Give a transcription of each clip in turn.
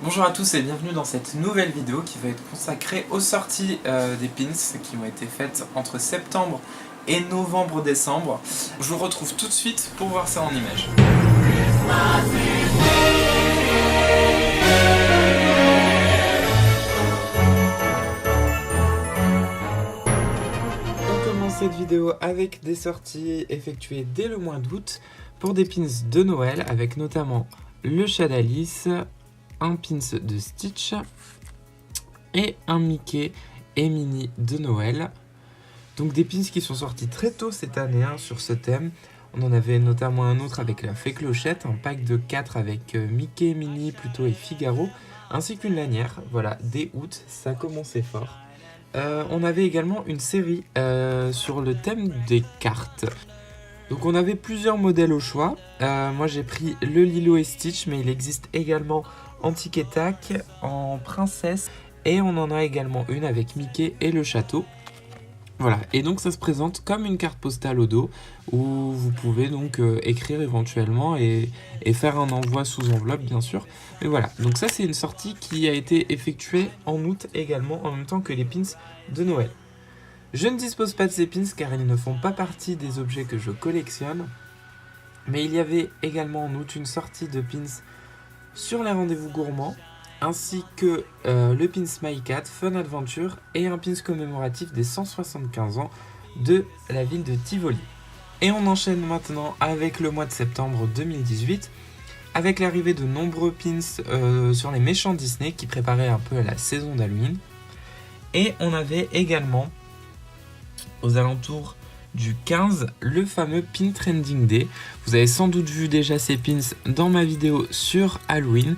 Bonjour à tous et bienvenue dans cette nouvelle vidéo qui va être consacrée aux sorties des pins qui ont été faites entre septembre et novembre-décembre. Je vous retrouve tout de suite pour voir ça en images. On commence cette vidéo avec des sorties effectuées dès le mois d'août pour des pins de Noël avec notamment le chat d'Alice, un pins de Stitch et un Mickey et Minnie de Noël. Donc des pins qui sont sortis très tôt cette année sur ce thème. On en avait notamment un autre avec la Fée Clochette, un pack de 4 avec Mickey, Minnie, Pluto et Figaro, ainsi qu'une lanière. Voilà, dès août, ça commençait fort. On avait également une série sur le thème des cartes. Donc on avait plusieurs modèles au choix. Moi j'ai pris le Lilo et Stitch, mais il existe également en Tic et Tac, en princesse, et on en a également une avec Mickey et le château. Voilà, et donc ça se présente comme une carte postale au dos, où vous pouvez donc écrire éventuellement et faire un envoi sous enveloppe bien sûr. Mais voilà, donc ça c'est une sortie qui a été effectuée en août également, en même temps que les pins de Noël. Je ne dispose pas de ces pins car ils ne font pas partie des objets que je collectionne, mais il y avait également en août une sortie de pins sur les rendez-vous gourmands, ainsi que le pins My Cat Fun Adventure et un pins commémoratif des 175 ans de la ville de Tivoli. Et on enchaîne maintenant avec le mois de septembre 2018, avec l'arrivée de nombreux pins sur les méchants Disney qui préparaient un peu la saison d'Halloween. Et on avait également, aux alentours du 15, le fameux Pin Trending Day. Vous avez sans doute vu déjà ces pins dans ma vidéo sur Halloween,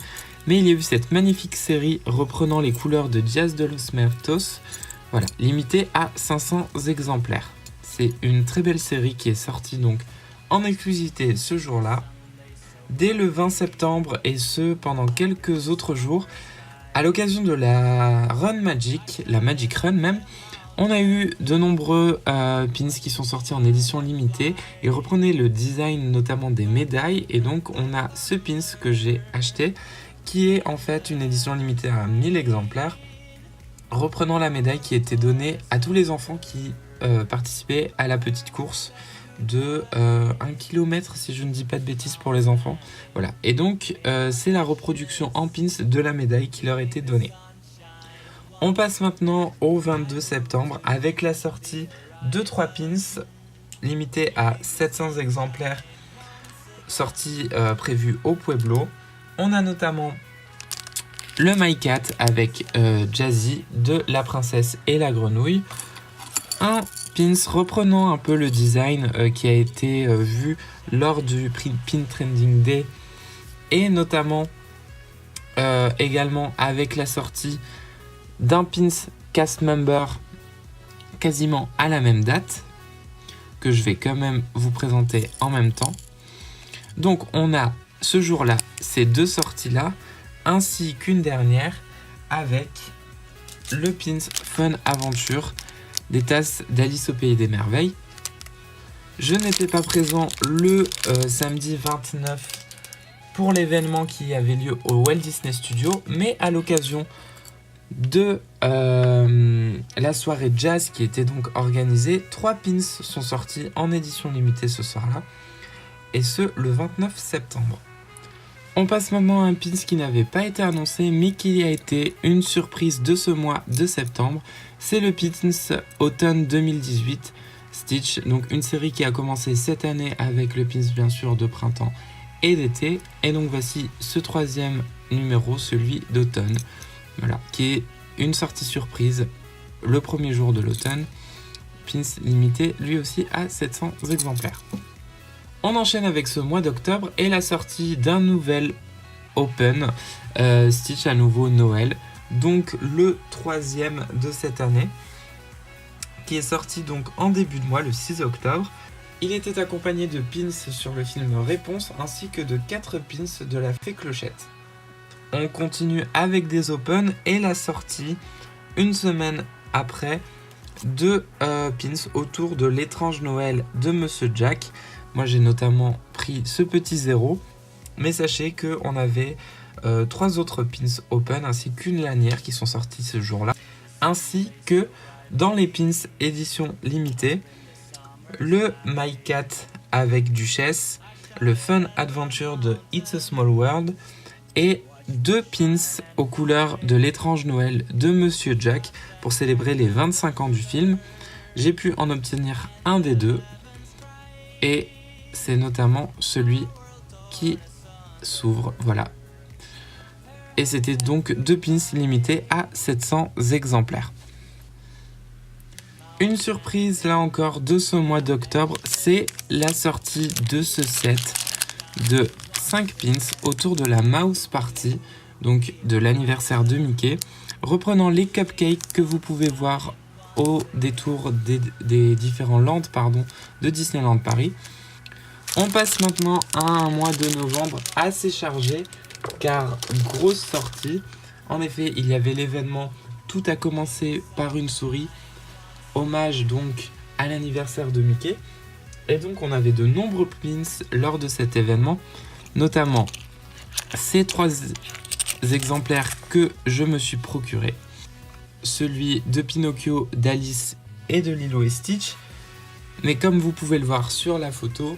mais il y a eu cette magnifique série reprenant les couleurs de Jazz de los Muertos, voilà, limitée à 500 exemplaires. C'est une très belle série qui est sortie donc en exclusivité ce jour-là, dès le 20 septembre, et ce pendant quelques autres jours, à l'occasion de la Run Magic, la Magic Run même. On a eu de nombreux pins qui sont sortis en édition limitée. Ils reprenaient le design notamment des médailles. Et donc on a ce pins que j'ai acheté, qui est en fait une édition limitée à 1000 exemplaires, reprenant la médaille qui était donnée à tous les enfants qui participaient à la petite course de 1 km, si je ne dis pas de bêtises, pour les enfants. Voilà. Et donc c'est la reproduction en pins de la médaille qui leur était donnée. On passe maintenant au 22 septembre avec la sortie de 3 pins limités à 700 exemplaires, sortie prévue au Pueblo. On a notamment le My Cat avec Jazzy de La Princesse et la Grenouille. Un pins reprenant un peu le design qui a été vu lors du Pin Trending Day, et notamment également avec la sortie d'un pins cast member quasiment à la même date, que je vais quand même vous présenter en même temps. Donc on a ce jour-là ces deux sorties-là, ainsi qu'une dernière avec le pins Fun Adventure des tasses d'Alice au Pays des Merveilles. Je n'étais pas présent le samedi 29 pour l'événement qui avait lieu au Walt Disney Studio, mais à l'occasion de la soirée jazz qui était donc organisée, 3 pins sont sortis en édition limitée ce soir-là, et ce le 29 septembre. On passe maintenant à un pins qui n'avait pas été annoncé mais qui a été une surprise de ce mois de septembre. C'est le pins automne 2018 Stitch, donc une série qui a commencé cette année avec le pins bien sûr de printemps et d'été, et donc voici ce 3e numéro, celui d'automne. Voilà, qui est une sortie surprise le premier jour de l'automne. Pins limité lui aussi à 700 exemplaires. On enchaîne avec ce mois d'octobre et la sortie d'un nouvel Open Stitch à nouveau Noël. Donc le 3e de cette année, qui est sorti donc en début de mois, le 6 octobre. Il était accompagné de pins sur le film Réponse ainsi que de 4 pins de la Fée Clochette. On continue avec des Open et la sortie, une semaine après, de pins autour de l'étrange Noël de Monsieur Jack. Moi j'ai notamment pris ce petit 0, mais sachez qu'on avait 3 autres pins open ainsi qu'une lanière qui sont sortis ce jour-là, ainsi que dans les pins édition limitée, le My Cat avec Duchesse, le Fun Adventure de It's a Small World et 2 pins aux couleurs de l'étrange Noël de Monsieur Jack pour célébrer les 25 ans du film. J'ai pu en obtenir un des deux et c'est notamment celui qui s'ouvre, voilà. Et c'était donc 2 pins limités à 700 exemplaires. Une surprise là encore de ce mois d'octobre, c'est la sortie de ce set de 5 pins autour de la Mouse Party, donc de l'anniversaire de Mickey, reprenant les cupcakes que vous pouvez voir au détour des différents lands de Disneyland Paris. On passe maintenant à un mois de novembre assez chargé, car grosse sortie. En effet, il y avait l'événement Tout a commencé par une souris, hommage donc à l'anniversaire de Mickey. Et donc on avait de nombreux pins lors de cet événement, notamment ces 3 exemplaires que je me suis procuré. Celui de Pinocchio, d'Alice et de Lilo et Stitch. Mais comme vous pouvez le voir sur la photo,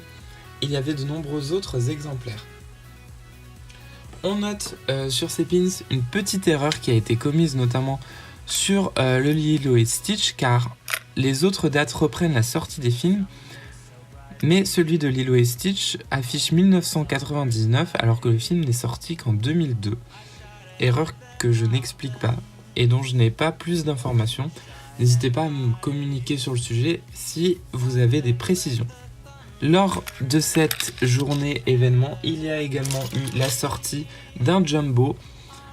il y avait de nombreux autres exemplaires. On note sur ces pins une petite erreur qui a été commise notamment sur le Lilo et Stitch, car les autres dates reprennent la sortie des films, mais celui de Lilo et Stitch affiche 1999 alors que le film n'est sorti qu'en 2002. Erreur que je n'explique pas et dont je n'ai pas plus d'informations. N'hésitez pas à me communiquer sur le sujet si vous avez des précisions. Lors de cette journée événement, il y a également eu la sortie d'un Jumbo,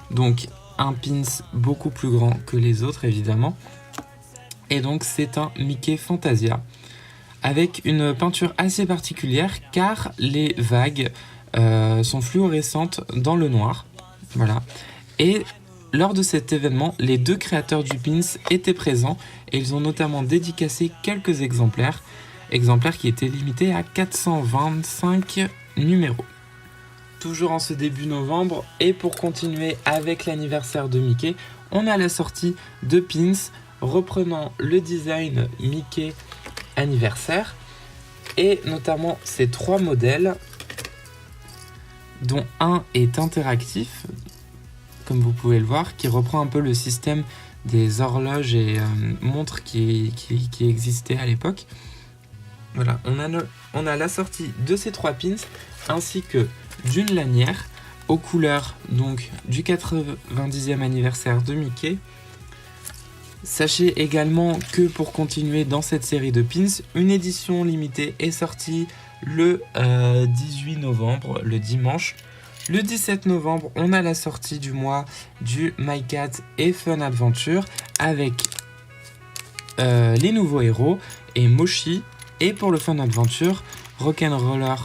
donc un pins beaucoup plus grand que les autres évidemment. Et donc c'est un Mickey Fantasia avec une peinture assez particulière car les vagues sont fluorescentes dans le noir. Voilà. Et lors de cet événement, les 2 créateurs du pins étaient présents et ils ont notamment dédicacé quelques exemplaires qui étaient limités à 425 numéros. Toujours en ce début novembre, et pour continuer avec l'anniversaire de Mickey, on a la sortie de pins reprenant le design Mickey anniversaire, et notamment ces 3 modèles, dont un est interactif, comme vous pouvez le voir, qui reprend un peu le système des horloges et montres qui existaient à l'époque. Voilà, on a la sortie de ces 3 pins ainsi que d'une lanière aux couleurs donc du 90e anniversaire de Mickey. Sachez également que pour continuer dans cette série de pins, une édition limitée est sortie le 18 novembre, le dimanche. Le 17 novembre, on a la sortie du mois du My Cat et Fun Adventure avec les nouveaux héros et Moshi. Et pour le Fun Adventure, Rock'n'Roller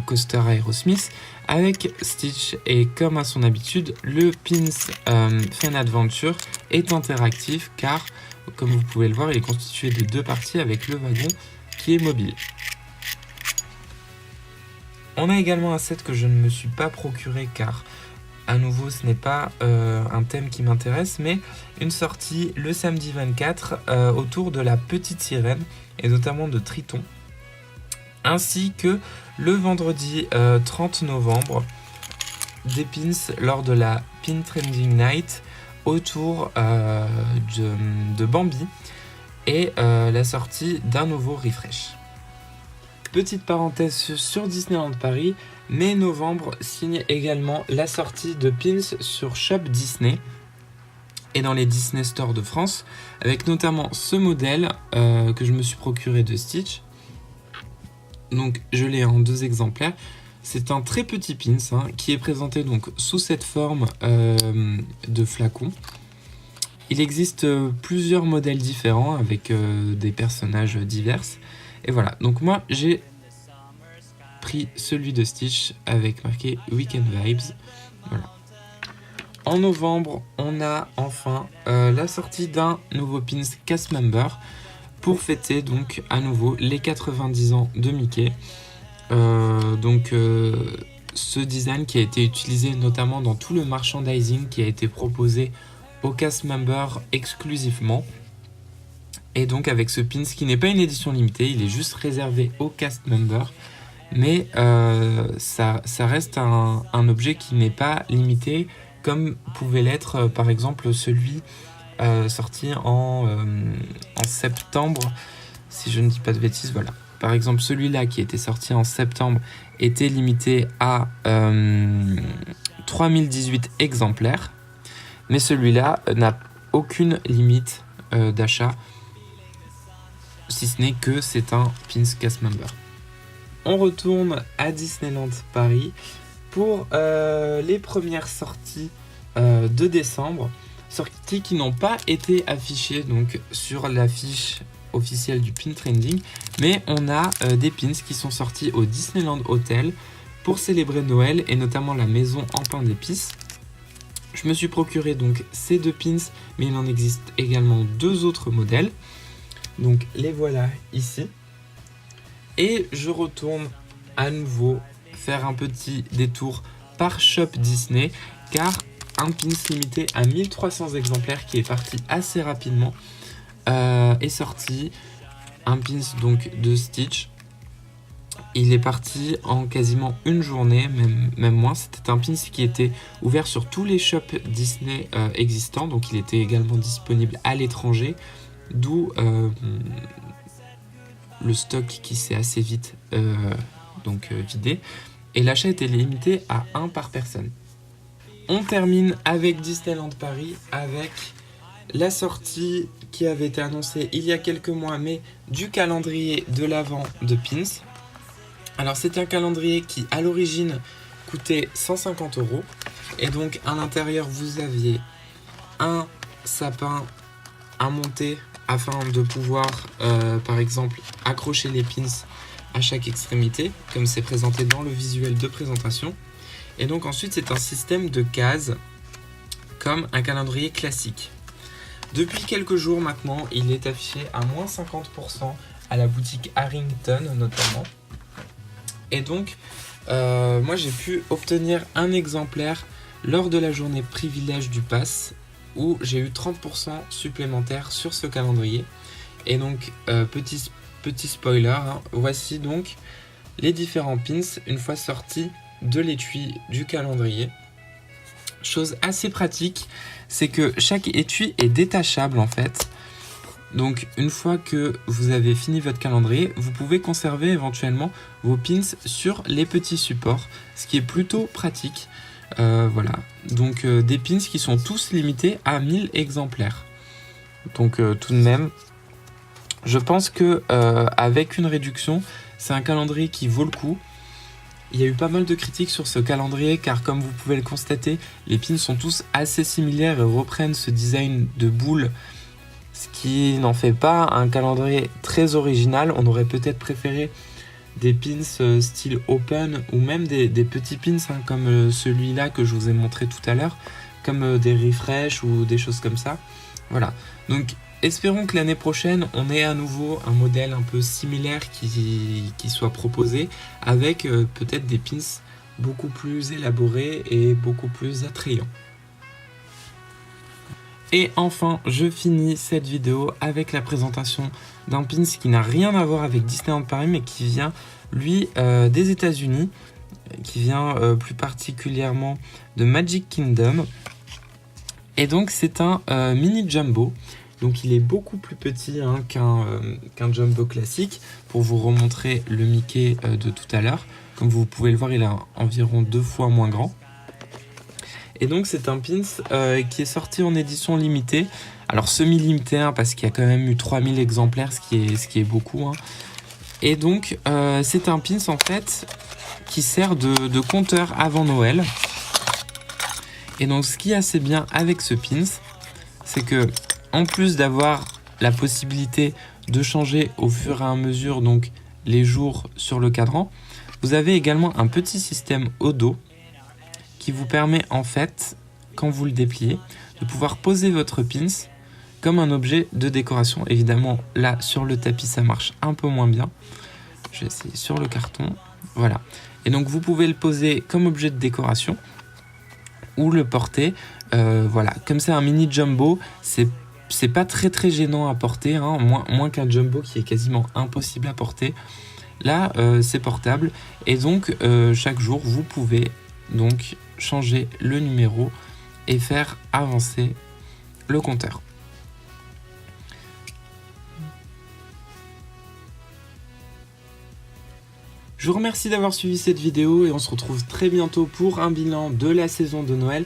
Coaster Aerosmith avec Stitch. Et comme à son habitude, le pins Fun Adventure est interactif car, comme vous pouvez le voir, il est constitué de 2 parties avec le wagon qui est mobile. On a également un set que je ne me suis pas procuré car, à nouveau, ce n'est pas un thème qui m'intéresse, mais une sortie le samedi 24 autour de la petite sirène et notamment de Triton, ainsi que le vendredi 30 novembre des pins lors de la Pin Trending Night autour de Bambi et la sortie d'un nouveau refresh. Petite parenthèse sur Disneyland Paris, mai novembre signe également la sortie de pins sur Shop Disney et dans les Disney Store de France, avec notamment ce modèle que je me suis procuré de Stitch. Donc je l'ai en 2 exemplaires. C'est un très petit pins qui est présenté donc sous cette forme de flacon. Il existe plusieurs modèles différents avec des personnages divers. Et voilà, donc moi j'ai pris celui de Stitch avec marqué Weekend Vibes. Voilà. En novembre, on a enfin la sortie d'un nouveau pins Cast Member pour fêter donc à nouveau les 90 ans de Mickey. ce design qui a été utilisé notamment dans tout le merchandising qui a été proposé aux cast members exclusivement. Et donc avec ce pins qui n'est pas une édition limitée, il est juste réservé aux cast members. Mais ça reste un objet qui n'est pas limité, comme pouvait l'être par exemple celui sorti en septembre, si je ne dis pas de bêtises, voilà. Par exemple celui-là qui était sorti en septembre était limité à 3018 exemplaires, mais celui-là n'a aucune limite d'achat, si ce n'est que c'est un pins cast member. On retourne à Disneyland Paris pour les premières sorties de décembre, sorties qui n'ont pas été affichées donc sur l'affiche officielle du Pin Trending, mais on a des pins qui sont sortis au Disneyland Hotel pour célébrer Noël et notamment la maison en pain d'épices. Je me suis procuré donc ces deux pins, mais il en existe également deux autres modèles. Donc les voilà ici. Et je retourne à nouveau faire un petit détour par Shop Disney, car un pins limité à 1300 exemplaires qui est parti assez rapidement est sorti. Un pins donc de Stitch. Il est parti en quasiment une journée, même moins. C'était un pins qui était ouvert sur tous les shops Disney existants, donc il était également disponible à l'étranger, d'où le stock qui s'est assez vite vidé, et l'achat était limité à 1 par personne. On termine avec Disneyland Paris, avec la sortie qui avait été annoncée il y a quelques mois, mais du calendrier de l'Avent de Pins. Alors c'est un calendrier qui à l'origine coûtait 150 €, et donc à l'intérieur vous aviez un sapin à monter afin de pouvoir par exemple accrocher les pins à chaque extrémité, comme c'est présenté dans le visuel de présentation. Et donc ensuite c'est un système de cases comme un calendrier classique. Depuis quelques jours maintenant, il est affiché à moins 50% à la boutique Harrington notamment. Et donc moi j'ai pu obtenir un exemplaire lors de la journée privilège du pass, où j'ai eu 30% supplémentaire sur ce calendrier. Et donc petit spoiler, hein, voici donc les différents pins une fois sortis de l'étui du calendrier. Chose assez pratique, c'est que chaque étui est détachable en fait. Donc une fois que vous avez fini votre calendrier, vous pouvez conserver éventuellement vos pins sur les petits supports, ce qui est plutôt pratique. Voilà, donc des pins qui sont tous limités à 1000 exemplaires. Donc tout de même, je pense que avec une réduction, c'est un calendrier qui vaut le coup. Il y a eu pas mal de critiques sur ce calendrier, car comme vous pouvez le constater, les pins sont tous assez similaires et reprennent ce design de boule, ce qui n'en fait pas un calendrier très original. On aurait peut-être préféré des pins style open, ou même des petits pins hein, comme celui-là que je vous ai montré tout à l'heure, comme des refresh ou des choses comme ça. Voilà, donc espérons que l'année prochaine on ait à nouveau un modèle un peu similaire qui soit proposé, avec peut-être des pins beaucoup plus élaborés et beaucoup plus attrayants. Et enfin, je finis cette vidéo avec la présentation d'un pins qui n'a rien à voir avec Disneyland Paris, mais qui vient, lui, des États-Unis, qui vient plus particulièrement de Magic Kingdom. Et donc, c'est un mini jumbo. Donc, il est beaucoup plus petit hein, qu'un jumbo classique. Pour vous remontrer le Mickey de tout à l'heure, comme vous pouvez le voir, il est environ 2 fois moins grand. Et donc c'est un pins qui est sorti en édition limitée, alors semi-limitée hein, parce qu'il y a quand même eu 3000 exemplaires, ce qui est beaucoup. Hein. Et donc c'est un pins en fait qui sert de compteur avant Noël. Et donc ce qui est assez bien avec ce pins, c'est que en plus d'avoir la possibilité de changer au fur et à mesure donc les jours sur le cadran, vous avez également un petit système au dos qui vous permet en fait, quand vous le dépliez, de pouvoir poser votre pins comme un objet de décoration. Évidemment, là, sur le tapis, ça marche un peu moins bien. Je vais essayer sur le carton. Voilà. Et donc vous pouvez le poser comme objet de décoration ou le porter. Voilà, comme c'est un mini jumbo, c'est pas très gênant à porter, hein, moins qu'un jumbo qui est quasiment impossible à porter. Là, c'est portable et donc chaque jour, vous pouvez donc changer le numéro et faire avancer le compteur. Je vous remercie d'avoir suivi cette vidéo et on se retrouve très bientôt pour un bilan de la saison de Noël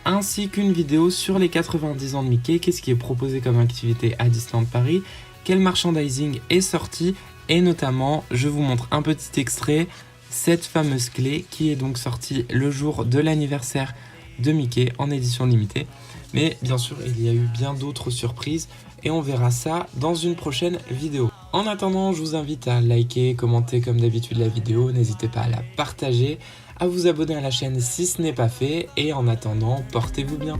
ainsi qu'une vidéo sur les 90 ans de Mickey, qu'est-ce qui est proposé comme activité à Disneyland Paris, quel merchandising est sorti et notamment je vous montre un petit extrait, cette fameuse clé qui est donc sortie le jour de l'anniversaire de Mickey en édition limitée. Mais bien sûr il y a eu bien d'autres surprises et on verra ça dans une prochaine vidéo. En attendant, je vous invite à liker, commenter comme d'habitude la vidéo, n'hésitez pas à la partager, à vous abonner à la chaîne si ce n'est pas fait, et en attendant, portez-vous bien.